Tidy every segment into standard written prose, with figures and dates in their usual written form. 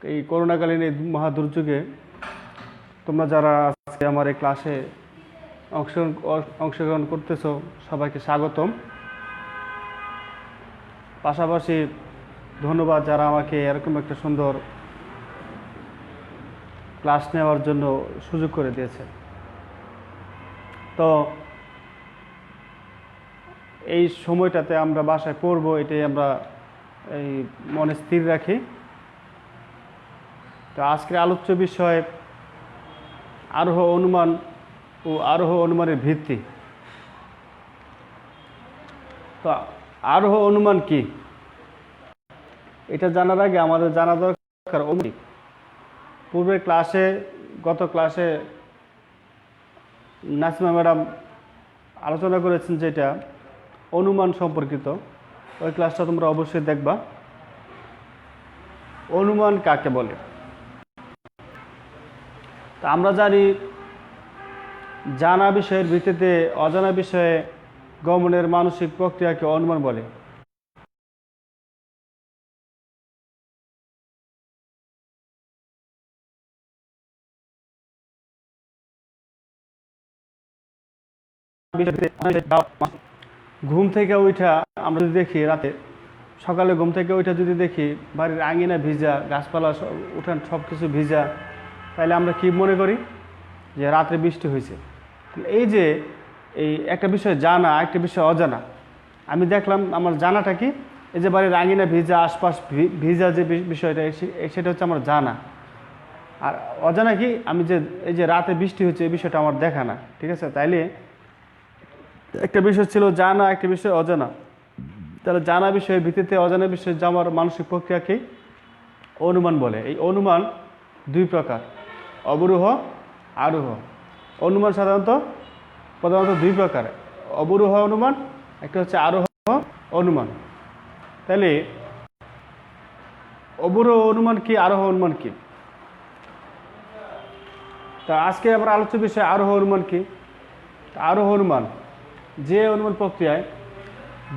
এই করোনাকালীন এই মহা দুর্যোগে তোমরা যারা আজকে আমার এই ক্লাসে অংশগ্রহণ করতেছো সবাইকে স্বাগতম। পাশাপাশি ধন্যবাদ যারা আমাকে এরকম একটা সুন্দর ক্লাস নেওয়ার জন্য সুযোগ করে দিয়েছে। তো এই সময়টাতে আমরা বাসায় পড়বো, এটাই আমরা এই মনে স্থির রাখি। তো আজকের আলোচ্য বিষয় আরোহ অনুমান ও আরোহ অনুমানের ভিত্তি। তো আরোহ অনুমান কি, এটা জানার আগে আমাদের জানা দরকার পূর্বের ক্লাসে, গত ক্লাসে নাসিমা ম্যাডাম আলোচনা করেছেন যেটা অনুমান সম্পর্কিত, ওই ক্লাসটা তোমরা অবশ্যই দেখবা। অনুমান কাকে বলে? তা আমরা জানি জানা বিষয়ের ভিত্তিতে অজানা বিষয়ে গমনের মানসিক প্রক্রিয়াকে অনুমান বলে। ঘুম থেকে উঠা আমরা যদি দেখি, রাতে সকালে ঘুম থেকে উঠা যদি দেখি বাড়ির আঙিনা ভিজা, গাছপালা উঠান সব কিছু ভিজা, তাহলে আমরা কি মনে করি যে রাত্রে বৃষ্টি হয়েছে। এই যে এই একটা বিষয় জানা, একটা বিষয় অজানা। আমি দেখলাম আমার জানাটা কি, এই যে বাড়ির আঙিনা ভিজা, আশপাশ ভিজা যে বিষয়টা, সেটা হচ্ছে আমার জানা। আর অজানা কি, আমি যে এই যে রাতে বৃষ্টি হচ্ছে এই বিষয়টা আমার দেখা না। ঠিক আছে, তাইলে একটা বিষয় ছিল জানা, একটা বিষয় অজানা। তাহলে জানা বিষয়ের ভিত্তিতে অজানা বিষয়ে জানার মানসিক প্রক্রিয়াকে অনুমান বলে। এই অনুমান দুই প্রকার, অবরোহ, আরোহ। অনুমান প্রধানত দুই প্রকার, অবরোহ অনুমান, একটা হচ্ছে আরোহ অনুমান। তাহলে অবরোহ অনুমান কি, আরোহ অনুমান কি? তা আজকে আমরা আলোচ্য বিষয় আরোহ অনুমান কি। আরোহ অনুমান যে অনুমান প্রক্রিয়ায়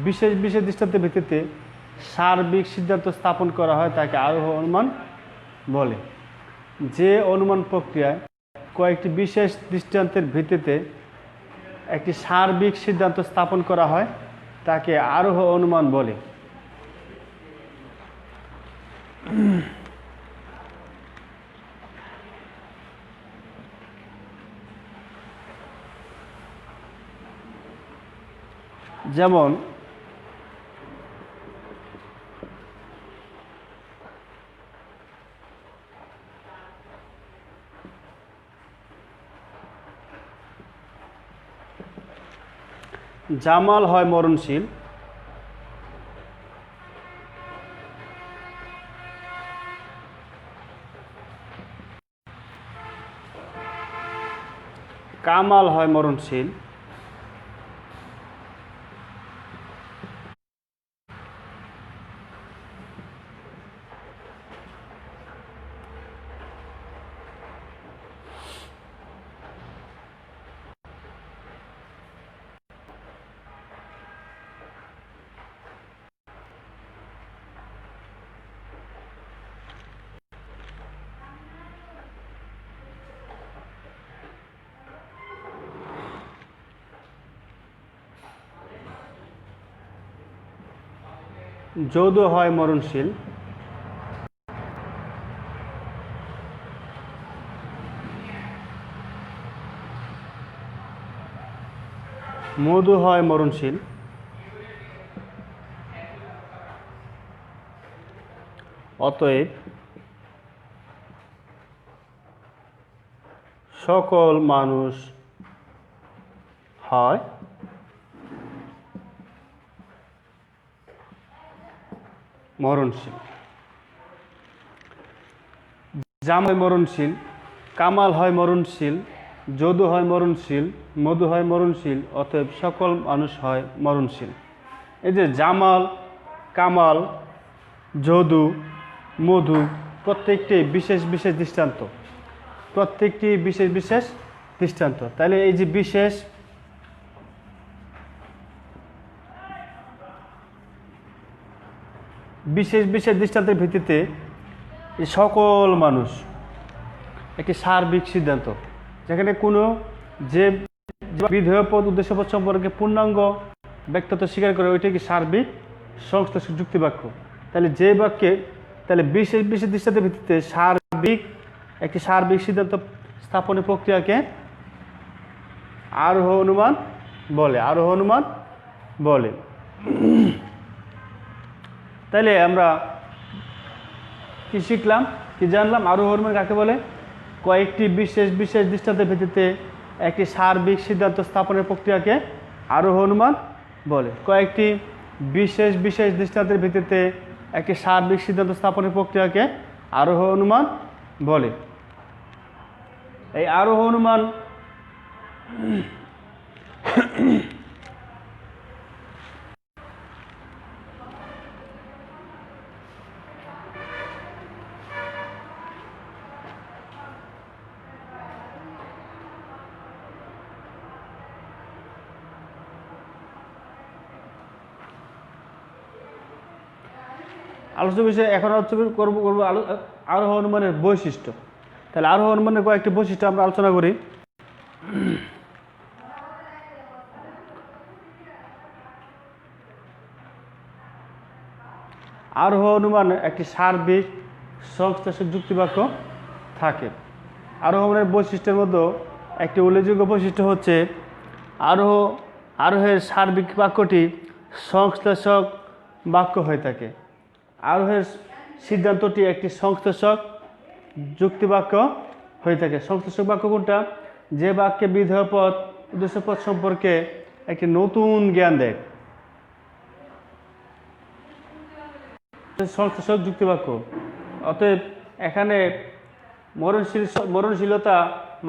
বিশেষ বিশেষ দৃষ্টান্তের ভিত্তিতে সার্বিক সিদ্ধান্ত স্থাপন করা হয় তাকে আরোহ অনুমান বলে। যে অনুমান প্রক্রিয়ায় কয়েকটি বিশেষ দৃষ্টান্তের ভিত্তিতে একটি সার্বিক সিদ্ধান্ত স্থাপন করা হয় তাকে আরোহ অনুমান বলে। যেমন জামাল হয় মরণশীল, কামাল হয় মরণশীল, যদু হয় মরণশীল, মধু হয় মরণশীল, অতএব সকল মানুষ হয় মরণশীল। জাম হয় মরণশীল, কামাল হয় মরণশীল, যদু হয় মরণশীল, মধু হয় মরণশীল, অতএব সকল মানুষ হয় মরণশীল। এই যে জামাল, কামাল, যদু, মধু প্রত্যেকটি বিশেষ বিশেষ দৃষ্টান্ত, প্রত্যেকটি বিশেষ বিশেষ দৃষ্টান্ত। তাহলে এই যে বিশেষ বিশেষ বিশেষ দৃষ্টান্তের ভিত্তিতে এই সকল মানুষ একটি সার্বিক সিদ্ধান্ত, যেখানে কোনো যে বিধেয় পদ উদ্দেশ্য পদ সম্পর্কে পূর্ণাঙ্গ ব্যক্তিত্ব স্বীকার করে ওইটা কি সার্বিক সংশ্লিষ্ট যুক্তি বাক্য। তাহলে যে বাক্যে তাহলে বিশেষ বিশেষ দৃষ্টান্তের ভিত্তিতে একটি সার্বিক সিদ্ধান্ত স্থাপনের প্রক্রিয়াকে আরোহ অনুমান বলে। তাইলে আমরা কি শিখলাম, কি জানলাম? আরোহ অনুমান কাকে বলে? কয়েকটি বিশেষ বিশেষ দৃষ্টান্তের ভিত্তিতে একটি সার্বিক সিদ্ধান্ত স্থাপনের প্রক্রিয়াকে আরোহ অনুমান বলে। কয়েকটি বিশেষ বিশেষ দৃষ্টান্তের ভিত্তিতে একটি সার্বিক সিদ্ধান্ত স্থাপনের প্রক্রিয়াকে আরোহ অনুমান বলে। এই আরোহ অনুমান আলোচ্য বিষয়ে এখন আলোচনা করবো আরোহ অনুমানের বৈশিষ্ট্য। তাহলে আরোহ অনুমানের কয়েকটি বৈশিষ্ট্য আমরা আলোচনা করি। আরোহ অনুমান একটি সার্বিক সংশ্লেষক যুক্তিবাক্য থাকে। আরোহ অনুমানের বৈশিষ্ট্যের মধ্যে একটি উল্লেখযোগ্য বৈশিষ্ট্য হচ্ছে আরোহের সার্বিক বাক্যটি সংশ্লেষক বাক্য হয়ে থাকে। আরোহের সিদ্ধান্তটি একটি সংশ্লেষক যুক্তিবাক্য হয়ে থাকে। সংশ্লেষক বাক্য কোনটা? যে বাক্যে বিধেয় পদ উদ্দেশ্য পদ সম্পর্কে একটি নতুন জ্ঞান দেয়, সংশ্লেষক যুক্তিবাক্য। অতএব এখানে মরণশীলতা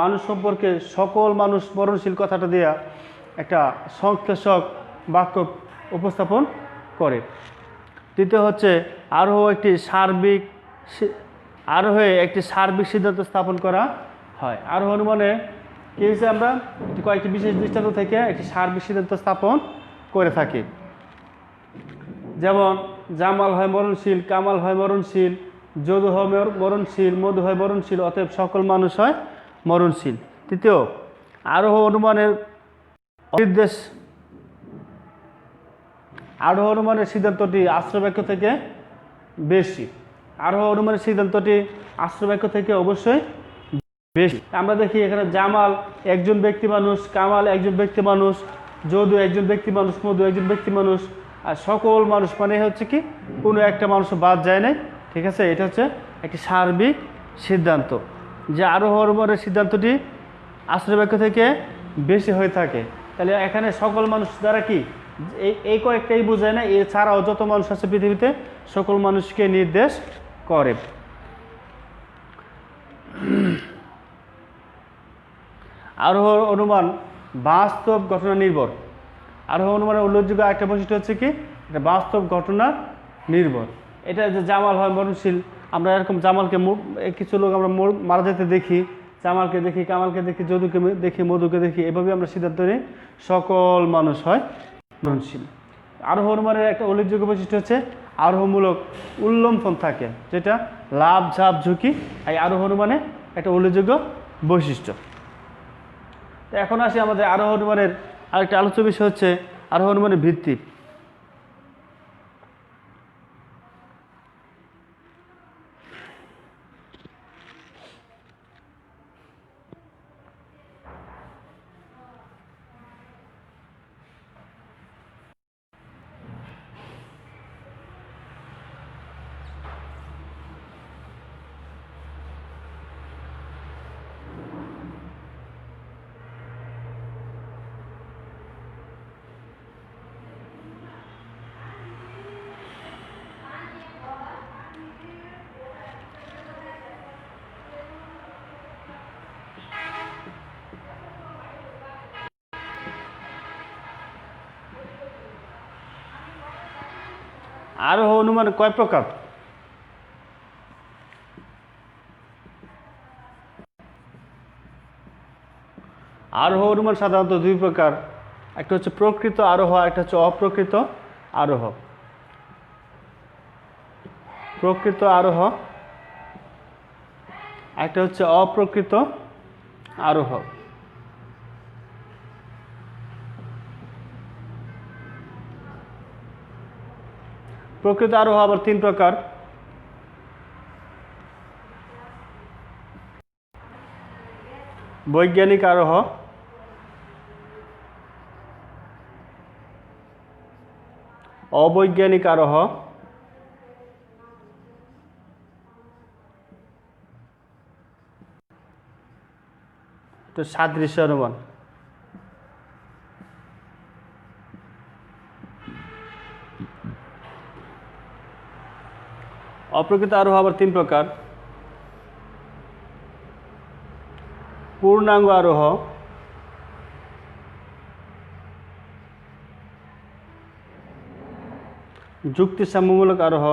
মানুষ সম্পর্কে সকল মানুষ মরণশীল কথাটা দেয়া একটা সংশ্লেষক বাক্য উপস্থাপন করে। দ্বিতীয় হচ্ছে আরোহে একটি সার্বিক সিদ্ধান্ত স্থাপন করা হয়। আরোহ অনুমানে কি হয়েছে? আমরা কয়েকটি বিশেষ দৃষ্টান্ত থেকে একটি সার্বিক সিদ্ধান্ত স্থাপন করে থাকি। যেমন জামাল হয় মরণশীল, কামাল হয় মরণশীল, যদু হয় মরণশীল, মধু হয় মরণশীল, অতএব সকল মানুষ হয় মরণশীল। তৃতীয়, আরোহ অনুমানের নির্দেশ আরোহ অনুমানের সিদ্ধান্তটি আশ্রয় বাক্য থেকে বেশি। আরোহ অনুমানের সিদ্ধান্তটি আশ্রয় বাক্য থেকে অবশ্যই বেশি। আমরা দেখি এখানে জামাল একজন ব্যক্তি মানুষ, কামাল একজন ব্যক্তি মানুষ, যদু একজন ব্যক্তি মানুষ, মধু একজন ব্যক্তি মানুষ, আর সকল মানুষ মানে হচ্ছে কি কোনো একটা মানুষ বাদ যায় নাই। ঠিক আছে, এটা হচ্ছে একটি সার্বিক সিদ্ধান্ত, যে আরোহ অনুমানের সিদ্ধান্তটি আশ্রয় বাক্য থেকে বেশি হয়ে থাকে। তাহলে এখানে সকল মানুষ দ্বারা কি এই কয়েকটাই বোঝায় না, এছাড়াও যত মানুষ আছে পৃথিবীতে সকল মানুষকে নির্দেশ করে। আরোহ অনুমান বাস্তব ঘটনা নির্ভর। আরোহ অনুমানের উল্লেখযোগ্য একটা বৈশিষ্ট্য হচ্ছে কি, এটা বাস্তব ঘটনা নির্ভর। এটা যে জামাল হয় মরণশীল, আমরা এরকম জামালকে কিছু লোক আমরা মারা যেতে দেখি, জামালকে দেখি, কামালকে দেখি, যদুকে দেখি, মধুকে দেখি, এভাবে আমরা সিদ্ধান্ত নিই সকল মানুষ হয় মরণশীল। আরোহ অনুমানের একটা উল্লেখযোগ্য বৈশিষ্ট্য হচ্ছে আরোহমূলক উল্লম্ফন থাকে, যেটা লাভ ঝাপ ঝুঁকি, এই আরোহ অনুমানে একটা উল্লেখযোগ্য বৈশিষ্ট্য। তো এখন আসি আমাদের আরোহ অনুমানের আরেকটা আলোচ্য বিষয় হচ্ছে আরোহ অনুমানের ভিত্তি। আরোহ অনুমান কয় প্রকার? আরোহ অনুমান সাধারণত দুই প্রকার, একটা হচ্ছে প্রকৃত আরোহ, একটা হচ্ছে অপ্রকৃত আরোহ। প্রকৃত আরোহ একটা হচ্ছে অপ্রকৃত আরোহ। প্রকৃত আরোহ আবার 3 প্রকার। বৈজ্ঞানিক আরোহ, অবৈজ্ঞানিক আরোহ, তো সাদৃশ্য অনুমান। অপ্রকৃত আরোহ আবার 3 প্রকার। পূর্ণাঙ্গ আরোহ, যুক্তিসাম্যমূলক আরোহ,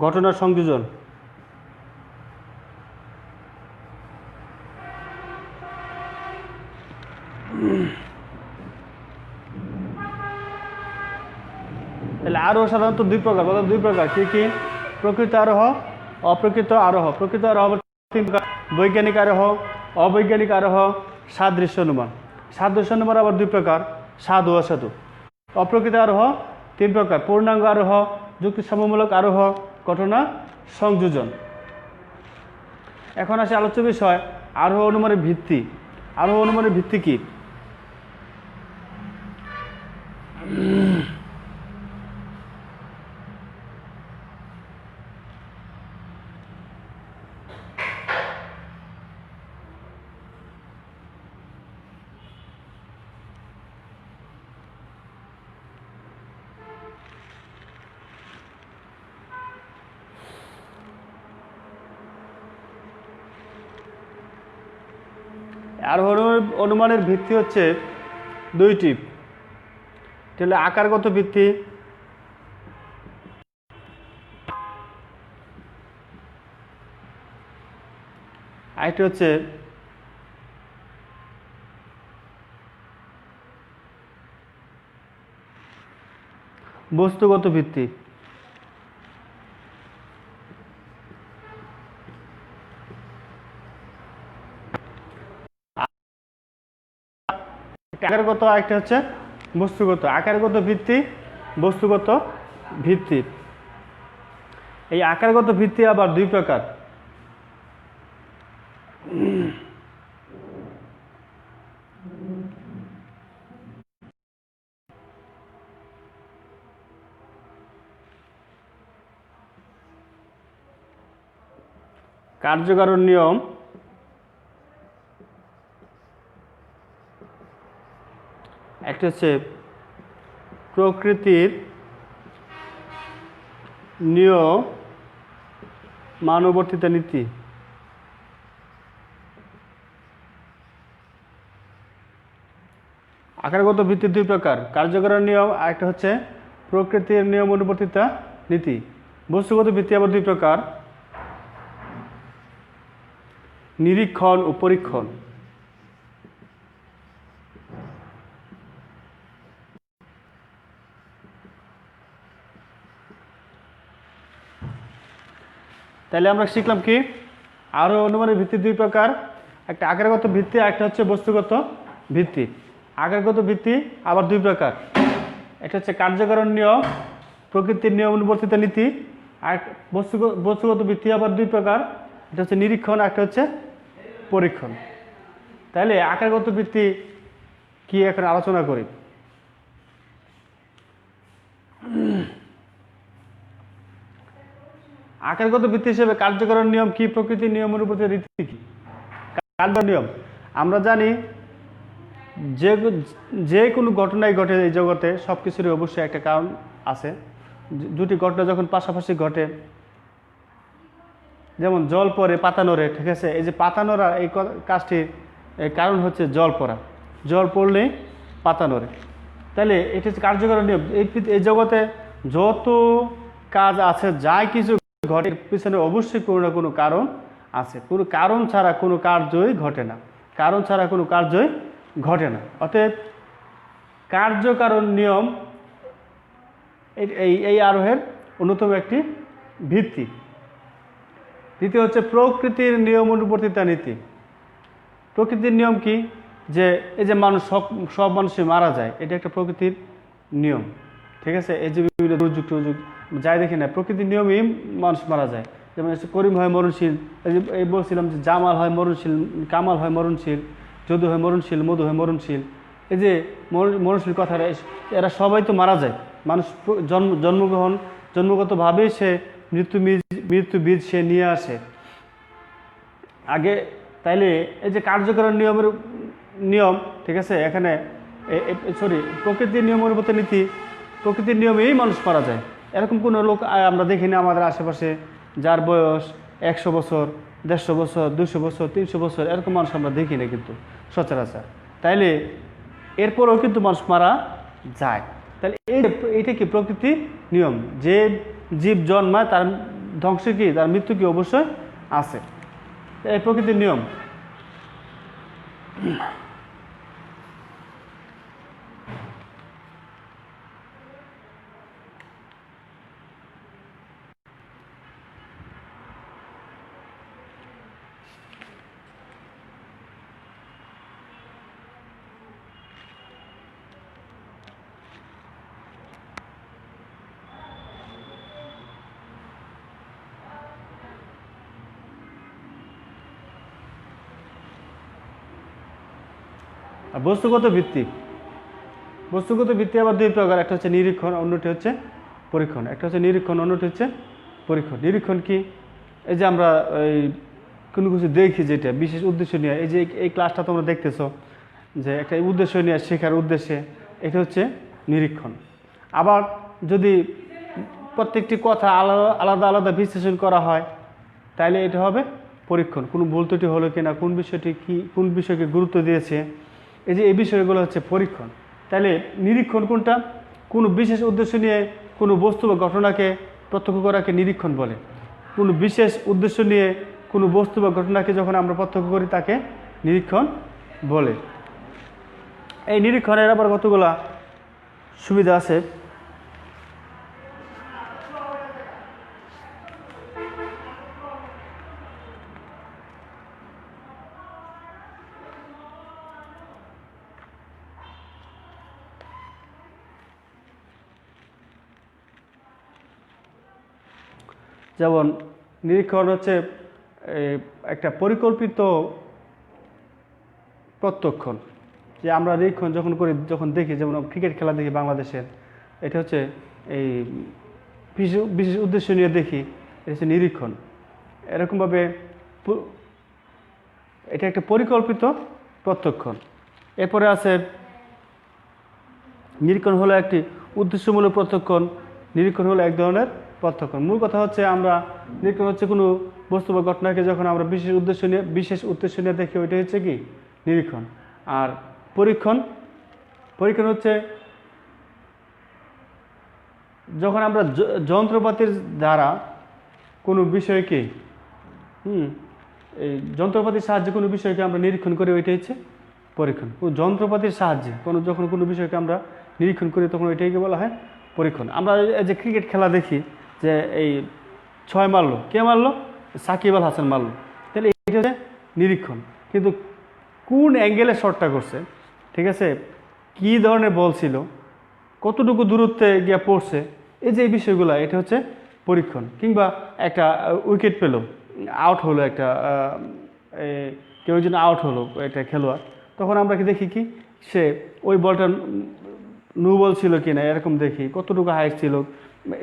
ঘটনার সংযোজন। তাহলে আরোহ সাধারণত 2 প্রকার, বলতে 2 প্রকার। কি? প্রকৃত আরোহ, অপ্রকৃত আরোহ। প্রকৃত আরোহ 3 প্রকার: বৈজ্ঞানিক আরোহ, অবৈজ্ঞানিক আরোহ, সাদৃশ্য অনুমান। সাদৃশ্য অনুমান আবার 2 প্রকার: সাধু অসাধু। অপ্রকৃত আরোহ 3 প্রকার: পূর্ণাঙ্গ আরোহ, যুক্তিসাম্যমূলক আরোহ, ঘটনা সংযোজন। এখন আসে আলোচ্য বিষয় আরোহ অনুমানের ভিত্তি। আরোহ অনুমানের ভিত্তি কি? আরোহ অনুমানের ভিত্তি হচ্ছে 2টি। তাহলে আকারগত ভিত্তি, আরেকটি হচ্ছে বস্তুগত ভিত্তি। আকারগত, একটা হচ্ছে বস্তুগত। আকারগত ভিত্তি, বস্তুগত ভিত্তি। এই আকারগত ভিত্তি আবার 2 প্রকার। কার্যকারণ নিয়ম, একটা হচ্ছে প্রকৃতির নিয়ম মানবর্তিতা নীতি। আকারগত ভিত্তি 2 প্রকার: কার্যকারণ নিয়ম, আর একটা হচ্ছে প্রকৃতির নিয়ম অনুবর্তিতা নীতি। বস্তুগত ভিত্তি আবার 2 প্রকার: নিরীক্ষণ ও পরীক্ষণ। তাহলে আমরা শিখলাম কি? আরোহ অনুমানের ভিত্তি 2 প্রকার: একটা আকারগত ভিত্তি, একটা হচ্ছে বস্তুগত ভিত্তি। আকারগত ভিত্তি আবার 2 প্রকার: একটা হচ্ছে কার্যকারণ নিয়ম, প্রকৃতির নিয়ম অনুবর্তিত নীতি। আর বস্তুগত ভিত্তি আবার 2 প্রকার: এটা হচ্ছে নিরীক্ষণ, একটা হচ্ছে পরীক্ষণ। তাহলে আকারগত ভিত্তি কি এখন আলোচনা করি। আকারগত ভিত্তি হিসেবে কার্যকারণ নিয়ম কি, প্রকৃতির নিয়ম অনুবর্তিত নীতি কি? কার্যকারণ নিয়ম আমরা জানি যে কোনো ঘটনাই ঘটে এই জগতে সব কিছুরই অবশ্যই একটা কারণ আছে। 2টি ঘটনা যখন পাশাপাশি ঘটে, যেমন জল পড়ে পাতা নড়ে, ঠিক আছে? এই যে পাতা নড়া, এই কাজটির কারণ হচ্ছে জল পড়া। জল পড়লেই পাতা নড়ে। তাহলে এটা হচ্ছে কার্যকারণ নিয়ম। এই জগতে যত কাজ আছে, যাই কিছু ঘটে, পিছনে অবশ্যই কোনো না কোনো কারণ আছে। কোনো কারণ ছাড়া কোনো কার্যই ঘটে না। কারণ ছাড়া কোনো কার্যই ঘটে না। অতএব কার্যকারণ নিয়ম এই আরোহের অন্যতম একটি ভিত্তি। দ্বিতীয় হচ্ছে প্রকৃতির নিয়ম অনুবর্তিতা নীতি। প্রকৃতির নিয়ম কি? যে এই যে মানুষ সব মানুষই মারা যায়, এটা একটা প্রকৃতির নিয়ম। ঠিক আছে, এই যে বিভিন্ন দুর্যোগ টুর্যোগ যাই দেখি না, প্রকৃতির নিয়মেই মানুষ মারা যায়। যেমন করিম হয় মরণশীল, এই বলছিলাম যে জামাল হয় মরণশীল, কামাল হয় মরণশীল, যদু হয় মরণশীল, মধু হয় মরণশীল। এই যে মরণশীল কথাটা, এরা সবাই তো মারা যায়। মানুষ জন্মগতভাবেই সে মৃত্যু বীজ সে নিয়ে আসে আগে। তাইলে এই যে কার্যকরণ নিয়ম, ঠিক আছে, এখানে প্রকৃতির নিয়ম অনুবর্তিতা নীতি, প্রকৃতির নিয়মেই মানুষ মারা যায়। এরকম কোনো লোক আমরা দেখি না আমাদের আশেপাশে যার বয়স 100 বছর, 150 বছর, 200 বছর, 300 বছর, এরকম মানুষ আমরা দেখি না কিন্তু সচরাচর। তাইলে এরপরেও কিন্তু মানুষ মারা যায়। তাহলে এইটা কি প্রকৃতির নিয়ম? যে জীব জন্মায় তার ধ্বংস কি, তার মৃত্যু কি অবশ্যই আছে। এই প্রকৃতির নিয়ম। আর বস্তুগত ভিত্তি, বস্তুগত ভিত্তি আবার দুই প্রকার। একটা হচ্ছে নিরীক্ষণ, অন্যটি হচ্ছে পরীক্ষণ। একটা হচ্ছে নিরীক্ষণ, অন্যটি হচ্ছে পরীক্ষণ। নিরীক্ষণ কি? এই যে আমরা এই কোনো কিছু দেখি যেটা বিশেষ উদ্দেশ্য নিয়ে, এই যে এই ক্লাসটা তোমরা দেখতেছো যে একটা উদ্দেশ্য নিয়ে, শেখার উদ্দেশ্যে, এটা হচ্ছে নিরীক্ষণ। আবার যদি প্রত্যেকটি কথা আলাদা আলাদা বিশ্লেষণ করা হয়, তাইলে এটা হবে পরীক্ষণ। কোনো ভুল ত্রুটি হলো কিনা, কোন বিষয়টি কি, কোন বিষয়কে গুরুত্ব দিয়েছে, এই বিষয়গুলো হচ্ছে পরীক্ষণ। তাহলে নিরীক্ষণ কোনটা? কোনো বিশেষ উদ্দেশ্য নিয়ে কোনো বস্তু বা ঘটনাকে প্রত্যক্ষ করাকে নিরীক্ষণ বলে। কোনো বিশেষ উদ্দেশ্য নিয়ে কোনো বস্তু বা ঘটনাকে যখন আমরা প্রত্যক্ষ করি তাকে নিরীক্ষণ বলে। এই নিরীক্ষণের আবার কতগুলা সুবিধা আছে। যেমন নিরীক্ষণ হচ্ছে একটা পরিকল্পিত প্রত্যক্ষণ। যে আমরা নিরীক্ষণ যখন করি, যখন দেখি, যেমন ক্রিকেট খেলা দেখি বাংলাদেশের, এটা হচ্ছে এই বিশেষ উদ্দেশ্য নিয়ে দেখি, এটা হচ্ছে নিরীক্ষণ। এরকমভাবে এটা একটা পরিকল্পিত প্রত্যক্ষণ। এরপরে আছে নিরীক্ষণ হলো একটি উদ্দেশ্যমূলক প্রত্যক্ষণ। নিরীক্ষণ হলো এক ধরনের প্রত্যক্ষণ। মূল কথা হচ্ছে আমরা নিরীক্ষণ হচ্ছে কোনো বস্তু বা ঘটনাকে যখন আমরা বিশেষ উদ্দেশ্য নিয়ে দেখি, ওইটা হচ্ছে কি নিরীক্ষণ। আর পরীক্ষণ হচ্ছে যখন আমরা যন্ত্রপাতির দ্বারা কোনো বিষয়কে এই যন্ত্রপাতির সাহায্যে কোনো বিষয়কে আমরা নিরীক্ষণ করি, ওইটা হচ্ছে পরীক্ষণ। যন্ত্রপাতির সাহায্যে যখন কোনো বিষয়কে আমরা নিরীক্ষণ করি, তখন ওইটাকে বলা হয় পরীক্ষণ। আমরা এই যে ক্রিকেট খেলা দেখি যে এই 6 মারলো, কে মারলো? সাকিব আল হাসান মারলো। তাহলে এটা হচ্ছে নিরীক্ষণ। কিন্তু কোন অ্যাঙ্গেলে শটটা করছে, ঠিক আছে, কী ধরনের বল ছিল, কতটুকু দূরত্বে গিয়ে পড়ছে, এই যে এই বিষয়গুলো, এটা হচ্ছে পরীক্ষণ। কিংবা একটা উইকেট পেল, আউট হলো, একটা কেউ যেন আউট হলো একটা খেলোয়াড়, তখন আমরা কি দেখি কি সে ওই বলটা নো বল ছিল কি না, এরকম দেখি, কতটুকু হাইট ছিল।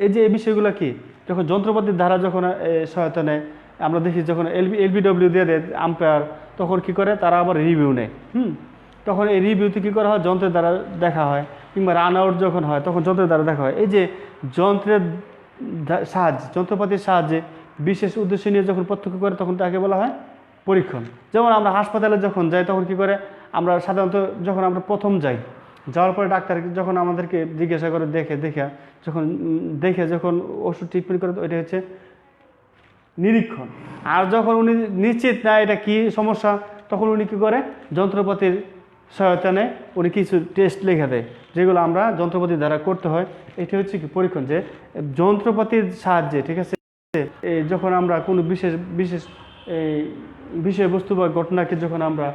এই যে এই বিষয়গুলো কি যখন যন্ত্রপাতির দ্বারা যখন সহায়তা নেয়, আমরা দেখি যখন এলবিডব্লিউ দিয়ে দেয় আম্পায়ার, তখন কি করে তারা আবার রিভিউ নেয়। তখন এই রিভিউতে কী করা হয়, যন্ত্রের দ্বারা দেখা হয়। কিংবা রান আউট যখন হয়, তখন যন্ত্রের দ্বারা দেখা হয়। এই যে যন্ত্রের সাহায্যে, যন্ত্রপাতির সাহায্যে বিশেষ উদ্দেশ্য নিয়ে যখন প্রত্যক্ষ করে, তখন তাকে বলা হয় পরীক্ষণ। যেমন আমরা হাসপাতালে যখন যাই, তখন কি করে, আমরা সাধারণত যখন আমরা প্রথম যাই, যাওয়ার পরে ডাক্তার যখন আমাদেরকে জিজ্ঞাসা করে, দেখে যখন ওষুধ ট্রিটমেন্ট করে, ওইটা হচ্ছে নিরীক্ষণ। আর যখন উনি নিশ্চিত না এটা কি সমস্যা, তখন উনি কী করে, যন্ত্রপাতির সহায়তা নেয়, উনি কিছু টেস্ট লিখে দেয় যেগুলো আমরা যন্ত্রপাতি দ্বারা করতে হয়। এটি হচ্ছে কি পরীক্ষণ, যে যন্ত্রপাতির সাহায্যে, ঠিক আছে, এই যখন আমরা কোনো বিশেষ বিশেষ এই বিষয়বস্তু বা ঘটনাকে যখন আমরা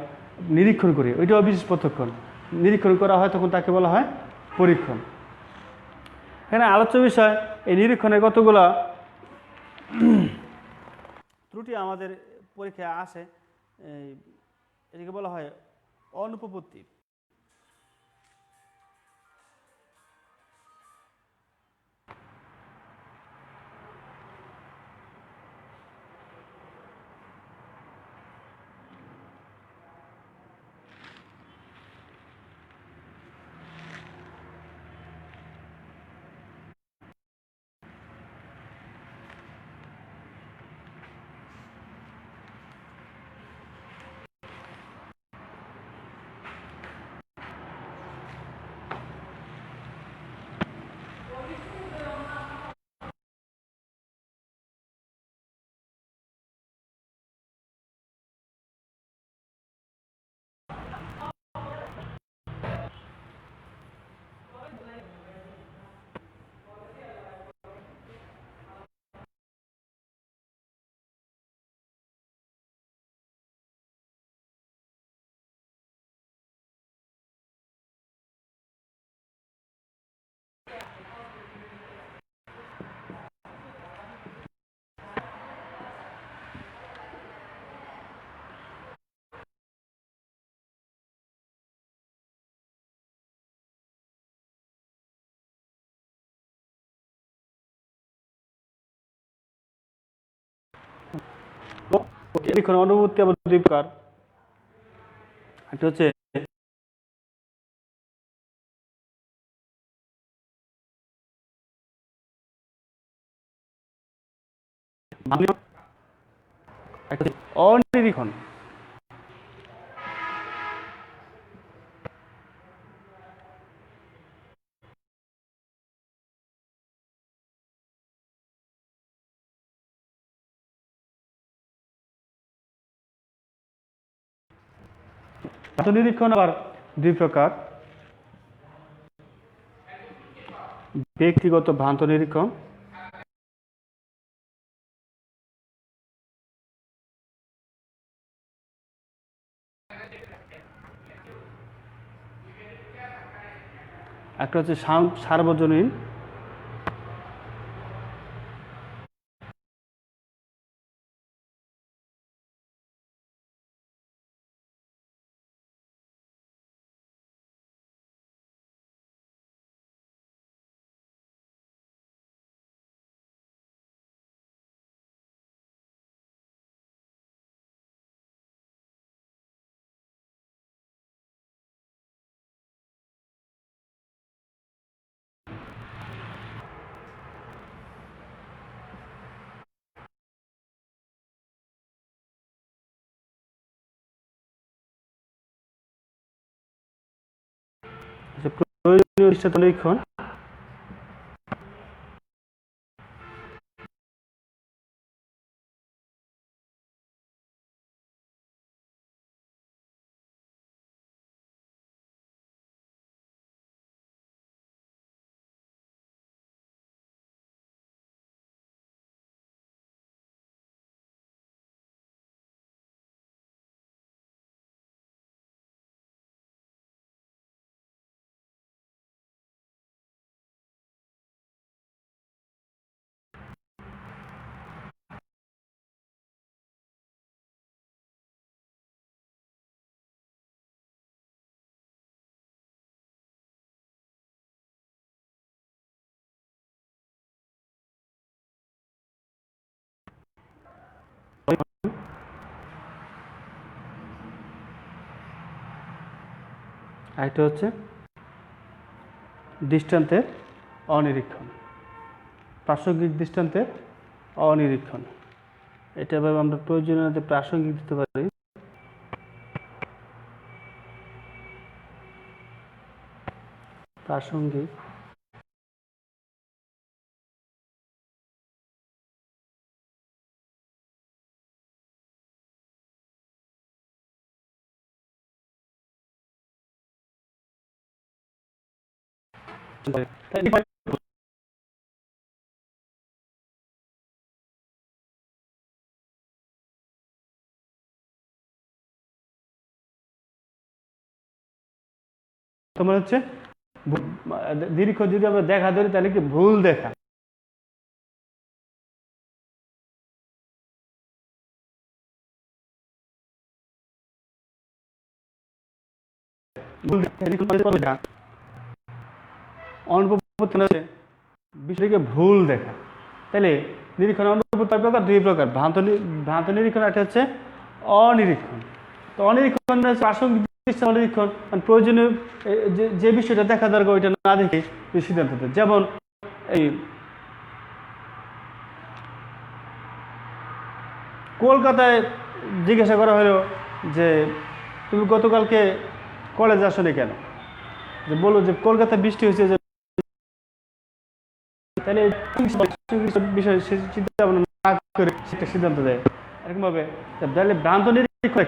নিরীক্ষণ করি, ওইটাও বিশেষ পর্যবেক্ষণ। নিরীক্ষণ করা হয় তখন তাকে বলা হয় পরীক্ষণ। এখানে আলোচ্য বিষয় এই নিরীক্ষণের কতগুলা ত্রুটি আমাদের পরীক্ষায় আসে। এটাকে বলা হয় অনুপপত্তি। নিরীক্ষণ অনুপপত্তি আবার দুই প্রকার। একটা হচ্ছে অনিরীক্ষণ। নিরীক্ষণ আবার দুই প্রকার। ব্যক্তিগত ভ্রান্ত নিরীক্ষণ, একটা হচ্ছে সার্বজনীন। প্রয়োজনীয় নিরীক্ষণ, আরেকটা হচ্ছে দৃষ্টান্তের অনিরীক্ষণ, প্রাসঙ্গিক দৃষ্টান্তের অনিরীক্ষণ। এটা ভাবে আমরা প্রয়োজনীয়তে প্রাসঙ্গিক দিতে পারি। প্রাসঙ্গিক তোমার হচ্ছে নিরীক্ষণ যদি আমরা দেখা ধরি তাহলে কি ভুল দেখা। অনুপপত্তি বিষয়কে ভুল দেখা। তাহলে নিরীক্ষণ অনুপপত্তি কয় প্রকার? দুই প্রকার, ভ্রান্ত নিরীক্ষণ, একটা হচ্ছে অনিরীক্ষণ। তো অনিরীক্ষণ প্রাসঙ্গিক অনিরীক্ষণ, প্রয়োজনীয় যে বিষয়টা দেখা দরকার ওইটা না দেখে সিদ্ধান্ত দেয়। যেমন এই কলকাতায় জিজ্ঞাসা করা হলো যে তুমি গতকালকে কলেজ আসলে কেন, যে বলো যে কলকাতায় বৃষ্টি হয়েছে, যে তাহলে বিষয় চিন্তা ভাবনা না করে সেটা সিদ্ধান্ত দেয় এরকম ভাবে। তাহলে ভ্রান্ত নিরীক্ষণ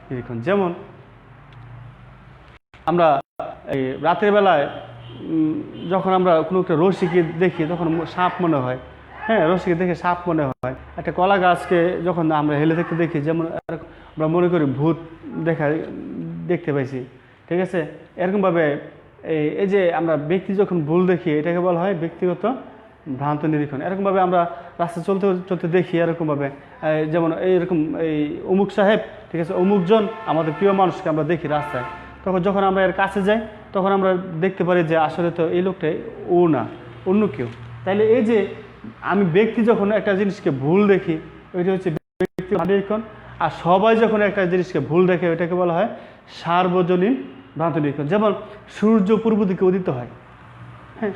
নিরীক্ষণ। যেমন আমরা এই রাতের বেলায় যখন আমরা কোনো একটা রশিকে দেখি তখন সাপ মনে হয়, হ্যাঁ, রশিকে দেখে সাপ মনে হয়। একটা কলা গাছকে যখন আমরা হেলে দেখতে দেখি, যেমন আমরা মনে করি ভূত দেখতে পাইছি, ঠিক আছে। এরকমভাবে এই যে আমরা ব্যক্তি যখন ভুল দেখি এটাকে বলা হয় ব্যক্তিগত ভ্রান্ত নিরীক্ষণ। এরকমভাবে আমরা রাস্তা চলতে চলতে দেখি এরকমভাবে, যেমন এইরকম এই অমুক সাহেব, ঠিক আছে, অমুকজন আমাদের প্রিয় মানুষকে আমরা দেখি রাস্তায়, তখন যখন আমরা এর কাছে যাই তখন আমরা দেখতে পারি যে আসলে তো এই লোকটাই ও না, অন্য কেউ। তাইলে এই যে আমি ব্যক্তি যখন একটা জিনিসকে ভুল দেখি ওইটা হচ্ছে ব্যক্তি নিরীক্ষণ, আর সবাই যখন একটা জিনিসকে ভুল দেখে ওইটাকে বলা হয় সার্বজনীন ভ্রান্ত নিরীক্ষণ। যেমন সূর্য পূর্ব দিকে উদিত হয়, হ্যাঁ,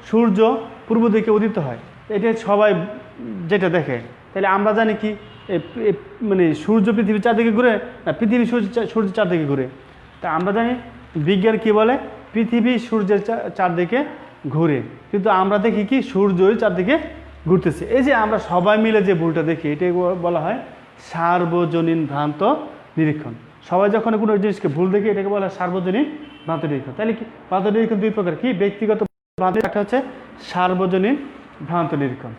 সূর্য পূর্ব দিকে উদিত হয়, এটা সবাই যেটা দেখে। তাহলে আমরা জানি কি মানে সূর্য পৃথিবীর চারদিকে ঘুরে না পৃথিবী সূর্যের চারদিকে ঘুরে? তা আমরা জানি বিজ্ঞান কি বলে, পৃথিবী সূর্যের চারদিকে ঘুরে, কিন্তু আমরা দেখি কি সূর্যই চারদিকে ঘুরতেছে। এই যে আমরা সবাই মিলে যে ভুলটা দেখি এটাকে বলা হয় সার্বজনীন ভ্রান্ত নিরীক্ষণ। সবাই যখন কোনো জিনিসকে ভুল দেখি এটাকে বলা হয় সার্বজনীন ভ্রান্ত নিরীক্ষণ। তাহলে কি ভ্রান্ত নিরীক্ষণ দুই প্রকার, কি ব্যক্তিগত ভ্রান্ত, একটা হচ্ছে সার্বজনীন ভ্রান্ত নিরীক্ষণ।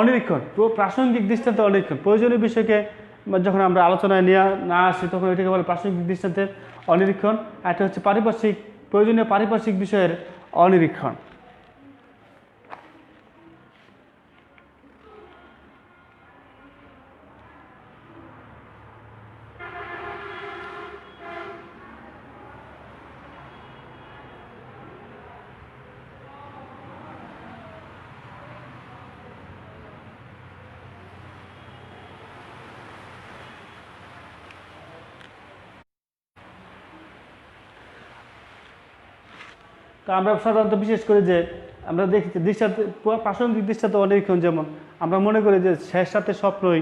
অনিরীক্ষণ প্রাসঙ্গিক দৃষ্টান্ত অনিরীক্ষণ, প্রয়োজনীয় বিষয়কে যখন আমরা আলোচনায় নিয়ে না আসি তখন এটাকে বলে প্রাসঙ্গিক দৃষ্টান্তের অনিরীক্ষণ। একটা হচ্ছে প্রয়োজনীয় পারিপার্শ্বিক বিষয়ের অনিরীক্ষণ। তো আমরা সাধারণত বিশেষ করে যে আমরা দেখি দৃষ্টান্ত, প্রাসঙ্গিক দৃষ্টান্ত অনিরীক্ষণ, যেমন আমরা মনে করি যে শেষ রাতের স্বপ্নই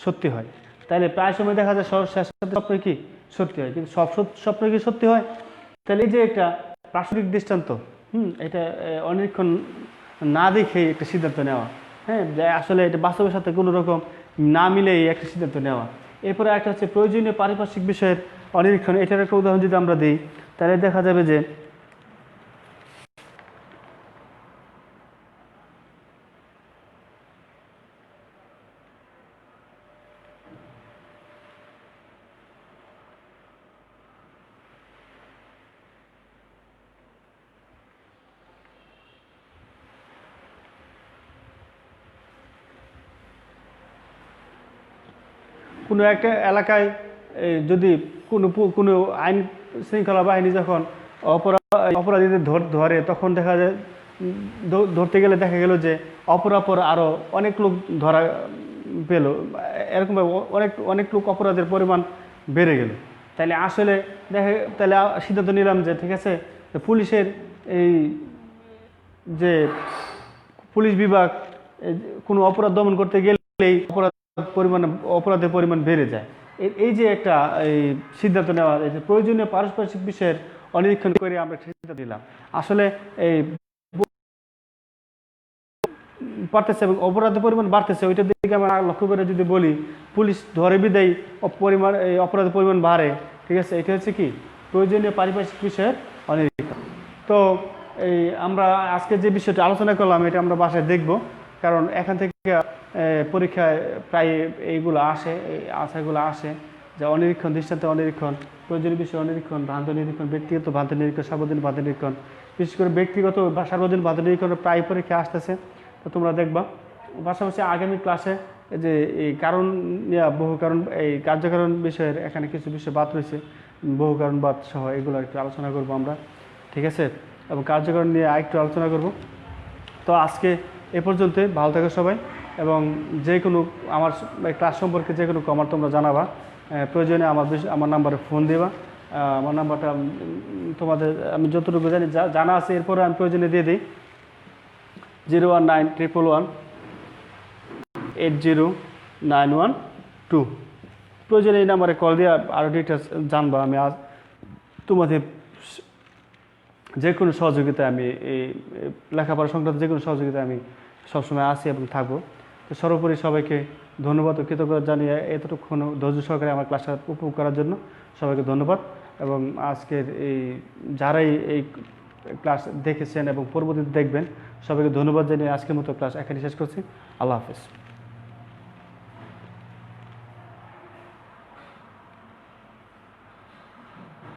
সত্যি হয়। তাহলে প্রায় সময় দেখা যায় শেষ রাতের স্বপ্নই কি সত্যি হয়, কিন্তু সব স্বপ্ন কি সত্যি হয়? তাহলে এই যে একটা প্রাসঙ্গিক দৃষ্টান্ত, এটা অনিরীক্ষণ না দেখে একটা সিদ্ধান্ত নেওয়া, হ্যাঁ, যে আসলে এটা বাস্তবের সাথে কোনো রকম না মিলেই একটা সিদ্ধান্ত নেওয়া। এরপরে একটা হচ্ছে প্রয়োজনীয় পারিপার্শ্বিক বিষয়ের অনিরীক্ষণ। এটার একটা উদাহরণ যদি আমরা দিই তাহলে দেখা যাবে যে কোনো একটা এলাকায় যদি কোনো আইন শৃঙ্খলা বাহিনী যখন অপরাধীদের ধরে তখন দেখা যায় ধরতে গেলে দেখা গেল যে অপরাপর আরও অনেক লোক ধরা পেল, এরকমভাবে অনেক লোক অপরাধের পরিমাণ বেড়ে গেল। তাহলে আসলে তাহলে সিদ্ধান্ত নিলাম যে ঠিক আছে, পুলিশের এই যে পুলিশ বিভাগ কোনো অপরাধ দমন করতে গেলে এই অপরাধের পরিমাণ বেড়ে যায়। এই যে একটা এই সিদ্ধান্ত নেওয়া, এই যে প্রয়োজনীয় পারস্পরিক বিষয়ের অনিরীক্ষণ করে আমরা সিদ্ধান্ত দিলাম, আসলে এই বাড়তেছে এবং অপরাধের পরিমাণ বাড়তেছে, ওইটার দিকে আমরা লক্ষ্য করে যদি বলি পুলিশ ধরে বিদায় পরিমাণ এই অপরাধের পরিমাণ বাড়ে, ঠিক আছে, এটা হচ্ছে কি প্রয়োজনীয় পারিপার্শ্বিক বিষয়ের অনিরীক্ষণ। তো এই আমরা আজকে যে বিষয়টা আলোচনা করলাম এটা আমরা বাসায় দেখব, কারণ এখান থেকে পরীক্ষায় প্রায় এইগুলো আসে, এই আশাগুলো আসে যে অনিরীক্ষণ, দৃষ্টান্ত অনিরীক্ষণ, প্রয়োজনীয় বিষয় অনিরীক্ষণ, ভ্রান্ত নিরীক্ষণ, ব্যক্তিগত ভ্রান্ত নিরীক্ষণ, সার্বজনীন ভ্রান্ত নিরীক্ষণ, বিশেষ করে ব্যক্তিগত বা সার্বজনীন ভ্রান্ত নিরীক্ষণের প্রায় পরীক্ষা আসতেছে। তো তোমরা দেখবা। পাশাপাশি আগামী ক্লাসে যে এই কারণ বহু কারণ, এই কার্যকারণ বিষয়ের এখানে কিছু বিষয় বাদ রয়েছে, বহু কারণ বাদ সহ এগুলো একটু আলোচনা করব আমরা, ঠিক আছে, এবং কার্যকারণ নিয়ে আরেকটু আলোচনা করব। তো আজকে এ পর্যন্ত, ভালো থাকো সবাই, এবং যে কোনো আমার ক্লাস সম্পর্কে যে কোনো কমেন্ট তোমরা জানাবা, প্রয়োজনে আমার নাম্বারে ফোন দেবা। আমার নাম্বারটা তোমাদের আমি যতটুকু জানি জানা আছে, এরপরে আমি প্রয়োজনে দিয়ে দিই 01911809112। প্রয়োজনে এই নাম্বারে কল দিয়ে আরও ডিটেলস জানবা। আমি আজ তোমাদের যে কোনো সহযোগিতা, আমি এই লেখাপড়া সংক্রান্ত যে কোনো সহযোগিতা আমি সবসময় আছি এবং থাকবো। তো সর্বোপরি সবাইকে ধন্যবাদ ও কৃতজ্ঞতা জানিয়ে এতটুকু ধৈর্য সহকারে আমার ক্লাসটা উপভোগ করার জন্য সবাইকে ধন্যবাদ। এবং আজকের এই যারাই এই ক্লাস দেখেছেন এবং পরবর্তীতে দেখবেন, সবাইকে ধন্যবাদ জানিয়ে আজকের মতো ক্লাস এখানে শেষ করছি। আল্লাহ হাফেজ।